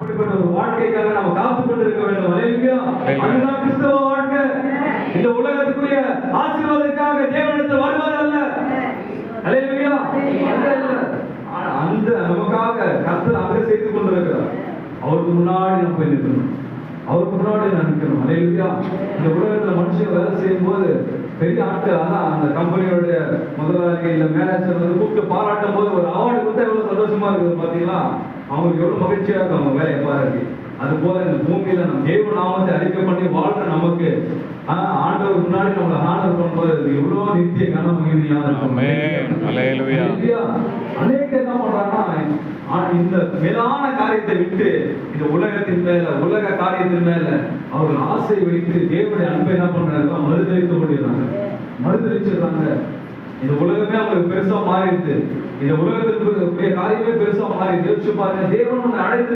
அப்படிப்பட்ட ஒரு வாழ்க்கைக்காக நம்ம காத்துக் கொண்டிருக்க வேண்டும். அல்லேலூயா. அதுதான் கிறிஸ்தவ வாழ்க்கை. இந்த உலகத்துக்குரிய ஆசீர்வாதத்துக்காக தேவனிடத்தில் வருவது அல்ல. அல்லேலூயா. அந்த நமக்காக கர்த்தர் அங்க செய்து கொண்டிருக்கிறார். அவருக்கு முன்னாடி நம்ம போய் நிற்கணும். அவருக்கு முன்னாடி நிற்கணும். அல்லேலூயா. இந்த உலகத்துல மனுஷன் வேலை செய்யும் போது பெரிய ஆட்கள், அதான் அந்த கம்பெனியோட முதலாளி இல்ல மேனேஜர் வந்து கூப்பிட்டு பாராட்டும் போது ஒரு அவார்டு கொடுத்தா எவ்வளவு சந்தோஷமா இருக்குது பாத்தீங்களா? அவங்களுக்கு எவ்வளவு மகிழ்ச்சியா இருக்கும் அவங்க வேலையை பாராட்டி. அது போல இந்த பூமியில நம்ம தேவ நாமத்தை அறிக்கை பண்ணி வாழ்ற நமக்கு ஆண்டவர் முன்னாடி நம்மளை ஆனர் பண்ணும்போது எவ்வளவு நித்திய கன மகிமையா இருக்கும். அநேக என்ன பண்றாங்கன்னா இந்த மேலான காரியத்தை விட்டு இந்த உலகத்தின் மேல உலக காரியத்தின் மேல அவர்கள் ஆசை வைத்து தேவனுடைய அன்பை என்ன பண்றாங்க? மறுதளிச்சிடுறாங்க. இந்த உலகமே அவங்களுக்கு பெருசா மாறிடுது. இந்த உலகத்திற்கு காரியமே பெருசா மாறி யோசிச்சு பாருங்க. தேவன் அழைத்து